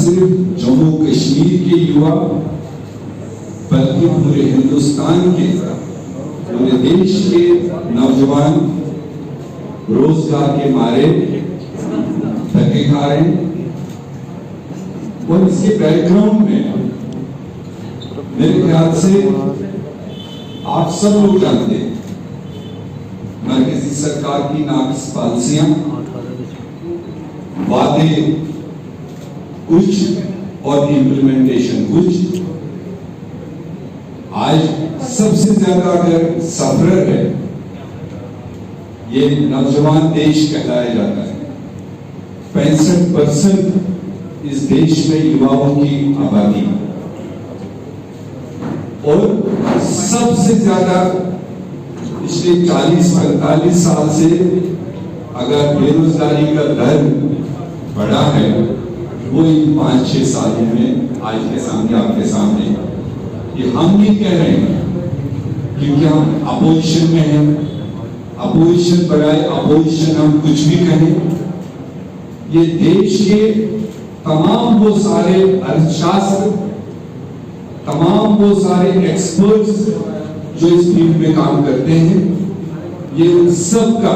सिर्फ जम्मू कश्मीर के युवा बल्कि पूरे हिंदुस्तान के, पूरे देश के नौजवान रोजगार के मारे धक्के खा रहे हैं। और इसके बैकग्राउंड में मेरे ख्याल से आप सब लोग जानते हैं मरकजी सरकार की नाक़िस पॉलिसियां, वादे कुछ और इम्प्लीमेंटेशन कुछ। आज सबसे ज्यादा अगर सफरर है ये नौजवान देश कहलाया जाता है। 65% इस देश में युवाओं की आबादी, और सबसे ज्यादा पिछले 40-45 साल से अगर बेरोजगारी का दर बढ़ा है वो इन 5-6 सालों में आज के सामने, आपके सामने। ये हम नहीं कह रहे हैं क्योंकि हम अपोजिशन में हैं। अपोजिशन बढ़ाए, अपोजिशन हम कुछ भी कहें, ये देश के तमाम वो सारे अर्थशास्त्र, तमाम वो सारे एक्सपर्ट्स जो इस फील्ड में काम करते हैं, ये उन सब का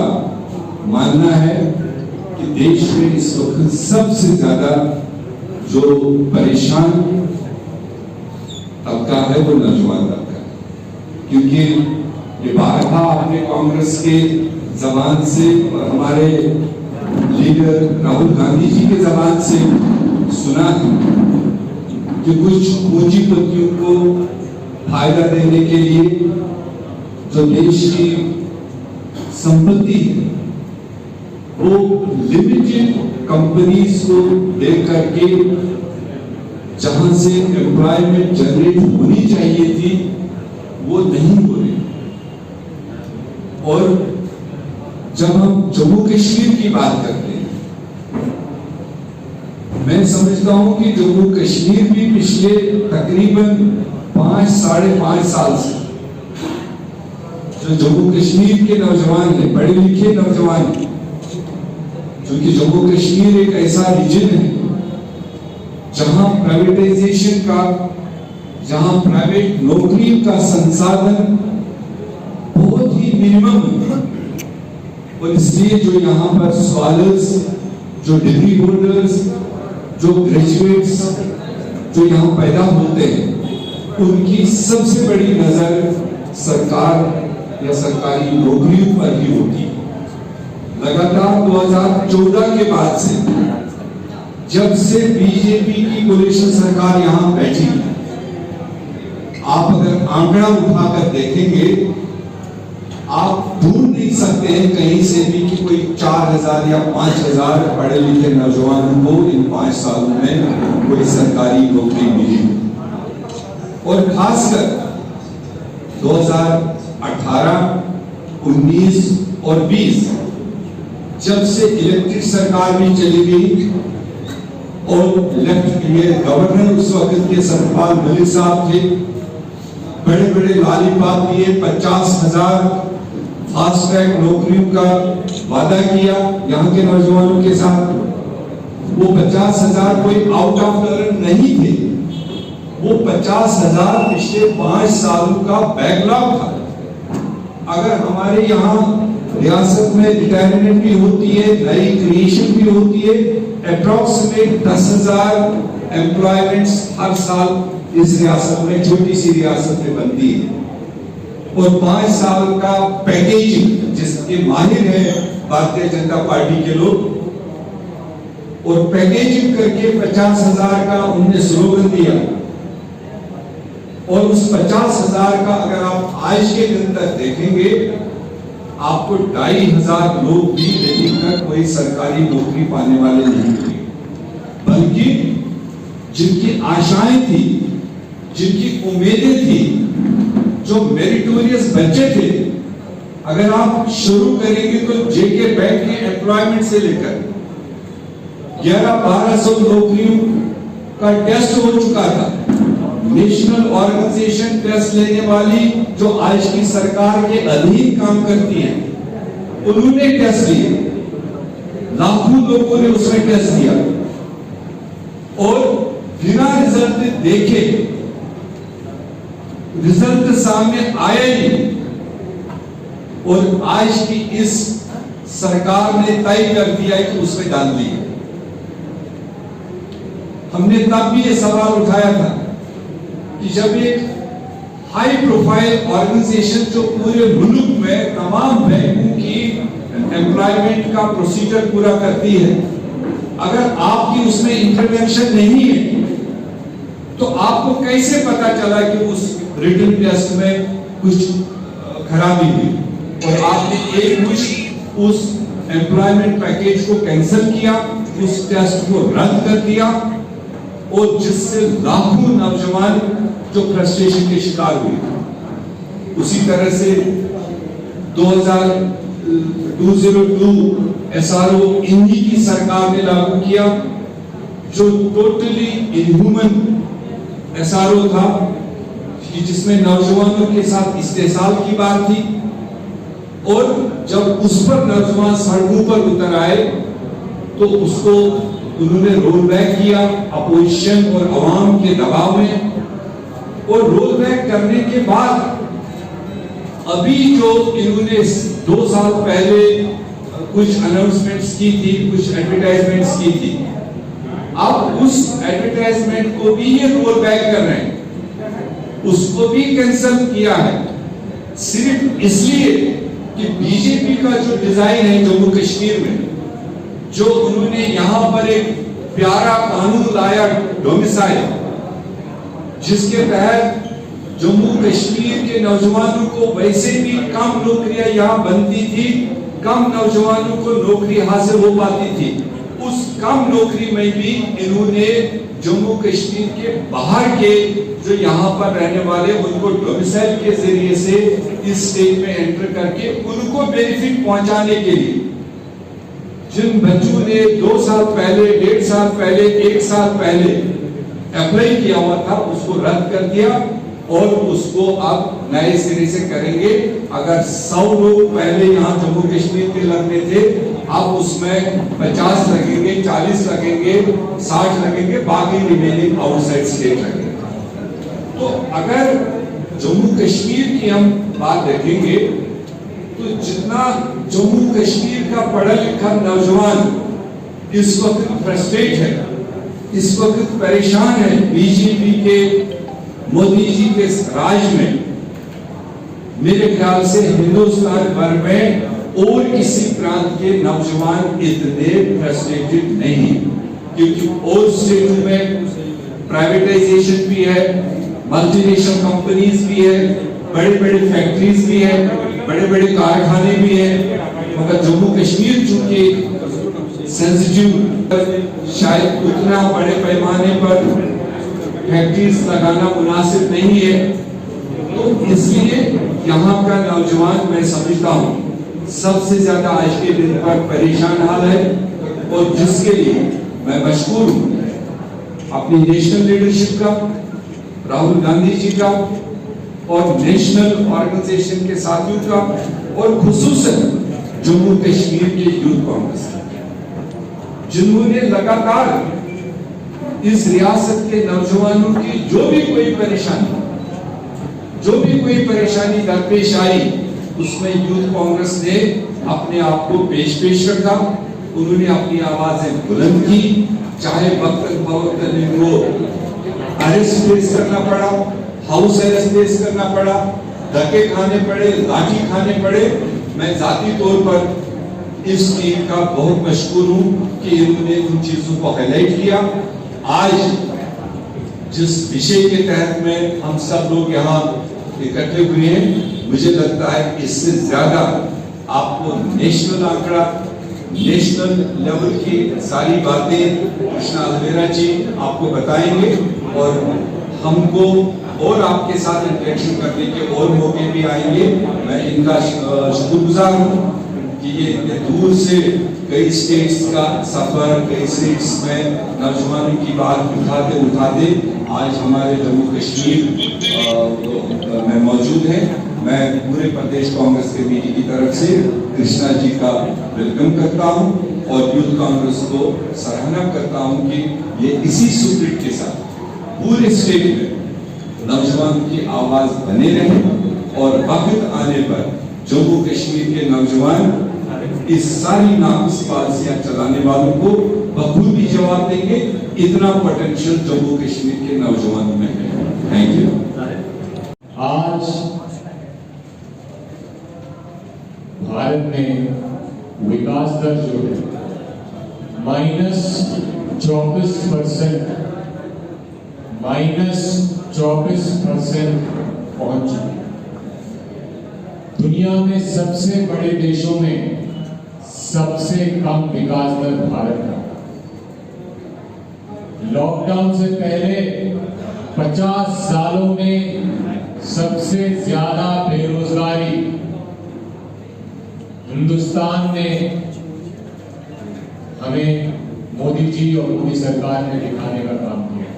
मानना है कि देश में इस वक्त सबसे ज्यादा जो परेशान तबका है वो नौजवान तबका है। क्योंकि ये बारहा आपने कांग्रेस के जबान से और हमारे लीडर राहुल गांधी जी के जबान से सुना है कि कुछ पूंजीपतियों को फायदा देने के लिए जो देश की संपत्ति है वो लिमिटेड कंपनीज को दे करके जहां से एम्प्लॉयमेंट जनरेट होनी चाहिए थी वो नहीं हो रही। और जब हम जम्मू कश्मीर की बात करते हैं, मैं समझता हूं कि जम्मू कश्मीर भी पिछले तकरीबन 5-5.5 साल से जो जम्मू कश्मीर के नौजवान हैं, पढ़े लिखे नौजवान, क्योंकि जम्मू कश्मीर एक ऐसा रीजन है जहां प्राइवेटाइजेशन का, जहां प्राइवेट नौकरी का संसाधन बहुत ही मिनिमम है। और इसलिए जो यहाँ पर स्कॉलर्स, जो डिग्री होल्डर्स, जो ग्रेजुएट्स जो यहाँ पैदा होते हैं, उनकी सबसे बड़ी नजर सरकार या सरकारी नौकरियों पर ही होती है। लगातार 2014 के बाद से, जब से बीजेपी की कोलिशन सरकार यहाँ बैठी, आप अगर आंकड़ा उठाकर देखेंगे, आप ढूंढ नहीं सकते हैं कहीं से भी कि कोई 4000 या 5000 पढ़े लिखे नौजवानों को इन 5 सालों में कोई सरकारी नौकरी मिली। और खासकर 2018, 19 और 20 जब से इलेक्टेड सरकार भी चली गई और लेफ्ट ये गवर्नर उस वक्त के सत्यपाल मलिक साहब थे, बड़े बड़े लालीपाप दिए, 50,000 फास्ट ट्रैक नौकरियों का वादा किया यहाँ के नौजवानों के साथ। वो 50,000 कोई आउट ऑफ टर्न नहीं थे, वो 50,000 पिछले 5 सालों का बैकलॉग था। अगर हमारे यहाँ रियासत में रिटायरमेंट भी होती है, नई क्रिएशन भी होती है, अप्रॉक्सीमेट 10,000 एम्प्लॉयमेंट्स हर साल इस रियासत में, छोटी सी रियासत में बनती है। और 5 साल का पैकेजिंग जिसके माहिर है भारतीय जनता पार्टी के लोग, और पैकेजिंग करके 50,000 का उन्होंने स्लोगन दिया। और उस 50,000 का अगर आप आज के दिन तक देखेंगे, आपको 2,500 लोग भी लेकिन तक कोई सरकारी नौकरी पाने वाले नहीं हुए। बल्कि जिनकी आशाएं थी, जिनकी उम्मीदें थी, जो मेरिटोरियस बच्चे थे, अगर आप शुरू करेंगे तो जेके बैंक के एम्प्लॉयमेंट से लेकर 1100-1200 नौकरियों का टेस्ट हो चुका था। नेशनल ऑर्गेनाइजेशन टेस्ट लेने वाली जो आज की सरकार के अधीन काम करती है, उन्होंने टेस्ट लिए, लाखों लोगों ने उसमें टेस्ट दिया। और बिना रिजल्ट देखे, रिजल्ट सामने आया ही नहीं, और आज की इस सरकार ने तय कर दिया है कि उसमें डाल दिए। हमने तब भी ये सवाल उठाया था कि जब एक हाई प्रोफाइल ऑर्गेनाइजेशन जो पूरे मुल्क में तमाम बैंकों की एम्प्लॉयमेंट का प्रोसीजर पूरा करती है, अगर आपकी उसमें इंटरवेंशन नहीं है तो आपको कैसे पता चला कि उस रिटन टेस्ट में कुछ खराबी हुई और आपने एक कुछ उस एम्प्लॉयमेंट पैकेज को कैंसिल किया, उस टेस्ट को रद्द कर दिया, और जिससे लाखों नौजवान जो फ्रस्ट्रेशन के शिकार हुए। उसी तरह से 2002 SRO इन्हीं की सरकार ने लागू किया, जो टोटली इनह्यूमन SRO था, कि जिसमें नौजवानों के साथ इस्तेसाल की बात थी, और जब उस पर नौजवान सड़कों पर उतर आए तो उसको उन्होंने रोल बैक किया अपोजिशन और अवाम के दबाव में। और रोल बैक करने के बाद अभी जो इन्होंने 2 साल पहले कुछ अनाउंसमेंट्स की थी, कुछ एडवर्टाइजमेंट्स की थी, अब उस एडवर्टाइजमेंट को भी ये रोल बैक कर रहे हैं, उसको भी कैंसिल किया है, सिर्फ इसलिए कि बीजेपी का जो डिजाइन है जम्मू कश्मीर में, जो उन्होंने यहां पर एक प्यारा कानून लाया डोमिसाइल, जिसके तहत जम्मू कश्मीर के नौजवानों को वैसे भी कम नौकरियां यहां बनती थी, कम नौजवानों को नौकरी हासिल हो पाती थी, उस कम नौकरी में भी इन्होंने जम्मू कश्मीर के बाहर के जो यहाँ पर रहने वाले उनको डोमिसाइल के जरिए से इस स्टेट में एंटर करके उनको बेनिफिट पहुंचाने के लिए, जिन बच्चों ने 2 साल पहले, 1.5 साल पहले, 1 साल पहले अप्लाई किया हुआ था, उसको रद्द कर दिया और उसको अब नए सिरे से करेंगे। अगर 100 लोग पहले यहाँ जम्मू कश्मीर के लगने थे, अब उसमें 50 लगेंगे, 40 लगेंगे, 60 लगेंगे, बाकी रिमेनिंग आउटसाइड स्टेट लगेंगे। तो अगर जम्मू कश्मीर की हम बात देखेंगे तो जितना जम्मू कश्मीर का पढ़ा लिखा नौजवान इस वक्त फ्रस्ट्रेट है, इस वक्त परेशान है बीजेपी के मोदी जी के राज में, मेरे ख्याल से हिंदुस्तान भर में और किसी प्रांत के नौजवान इतने फ्रस्ट्रेटेड नहीं, क्योंकि और स्टेटों में प्राइवेटाइजेशन भी है, मल्टीनेशनल कंपनीज भी है, बड़े बड़े फैक्ट्रीज भी है, बड़े बड़े कारखाने भी हैं, मगर जम्मू कश्मीर चूंकि सेंसिटिव, शायद उतना बड़े पैमाने पर फैक्ट्रीज लगाना मुनासिब नहीं है, तो इसलिए यहाँ का नौजवान मैं समझता हूँ सबसे ज्यादा आज के दिन पर परेशान हाल है, और जिसके लिए मैं मशहूर हूँ अपनी नेशनल लीडरशिप का, राहुल गांधी जी का और नेशनल ऑर्गेनाइजेशन के साथियों का, और खुसूसन जम्मू कश्मीर के यूथ कांग्रेस, जिन्होंने लगातार इस रियासत के नौजवानों की जो भी कोई परेशानी दरपेश आई, उसमें यूथ कांग्रेस ने अपने आप को पेश रखा, उन्होंने अपनी आवाजें बुलंद की, चाहे वक्तन फवक्तन इनको अरेस्ट फेस करना पड़ा, हाउस अरेस्ट फेस करना पड़ा, धक्के खाने पड़े, लाठी खाने पड़े। मैं जाती तौर पर इस टीम का बहुत मशहूर हूं कि इन्होंने उन चीजों को हाईलाइट किया। आज जिस विषय के तहत में हम सब लोग यहाँ इकट्ठे हुए हैं, मुझे लगता है इससे ज्यादा आपको नेशनल आंकड़ा, नेशनल लेवल की सारी बातें कृष्णा अलवेरा जी आपको बताएंगे, और हमको और आपके साथ इंटरेक्शन करने के और मौके भी आएंगे। मैं इनका शुक्रगुजार हूँ कि ये इतने दूर से कई स्टेट्स का सफर, कई स्टेट्स में नौजवानों की बात उठाते आज हमारे जम्मू कश्मीर में मौजूद है। मैं पूरे प्रदेश कांग्रेस कमेटी की तरफ से कृष्णा जी का वेलकम करता हूं और यूथ कांग्रेस को सराहना करता हूं कि ये इसी स्पिरिट के साथ पूरे स्टेट में नौजवान की आवाज बने रहे और वक्त आने पर जम्मू कश्मीर के नौजवान इस सारी नाकास पॉलिसियां चलाने वालों को बखूबी जवाब देंगे। इतना पोटेंशियल जम्मू कश्मीर के नौजवानों में है। Thank you. आज भारत में विकास दर जो है -24% पहुंच चुकी है। दुनिया में सबसे बड़े देशों में सबसे कम विकास दर भारत का। लॉकडाउन से पहले 50 सालों में सबसे ज्यादा बेरोजगारी हिंदुस्तान में हमें मोदी जी और मोदी सरकार ने दिखाने का काम किया।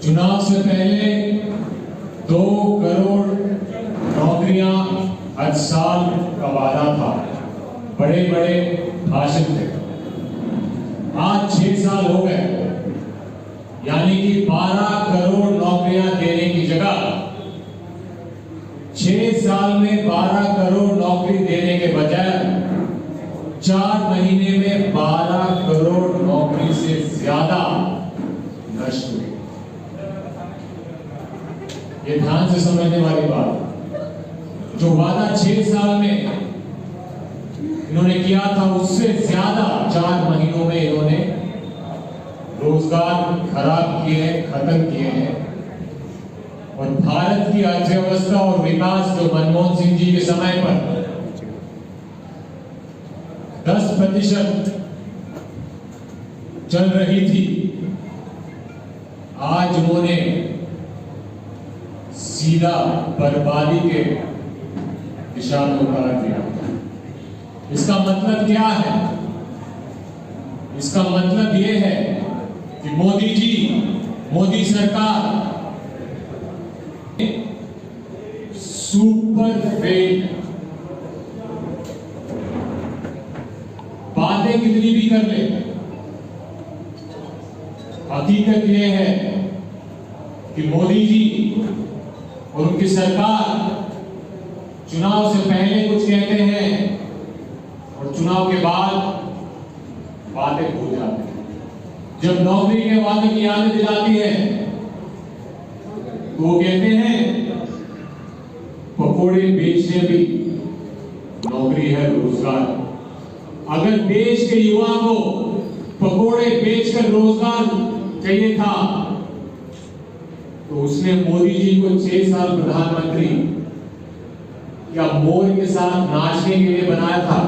चुनाव से पहले 2 करोड़ नौकरियां हर साल का वादा था, बड़े बड़े भाषण थे। आज 6 साल हो गए, यानी कि 12 करोड़ नौकरियां देने की जगह 6 साल में 12 करोड़ नौकरी देने के बजाय 4 महीने में 12 करोड़ नौकरी से ज्यादा नष्ट हुई। ये ध्यान से समझने वाली बात। जो वादा 6 साल में इन्होंने किया था, उससे ज्यादा 4 महीनों में इन्होंने रोजगार खराब किए हैं, खत्म किए हैं। और भारत की अर्थव्यवस्था और विकास जो मनमोहन सिंह जी के समय पर 10% चल रही थी, आज उन्होंने सीधा बर्बादी के दिशा में उतार दिया। इसका मतलब क्या है? इसका मतलब यह है कि मोदी जी, मोदी सरकार सुपर फेल। बातें कितनी भी कर ले, हकीकत यह है कि मोदी जी और उनकी सरकार चुनाव से पहले कुछ कहते हैं और चुनाव के बाद बातें भूल जाते हैं। जब नौकरी के वादे की यादें दिलाती है तो वो कहते हैं पकोड़े बेचने भी नौकरी है, रोजगार। अगर देश के युवा को पकोड़े बेचकर रोजगार चाहिए था तो उसने मोदी जी को 6 साल प्रधानमंत्री या मोर के साथ नाचने के लिए बनाया था।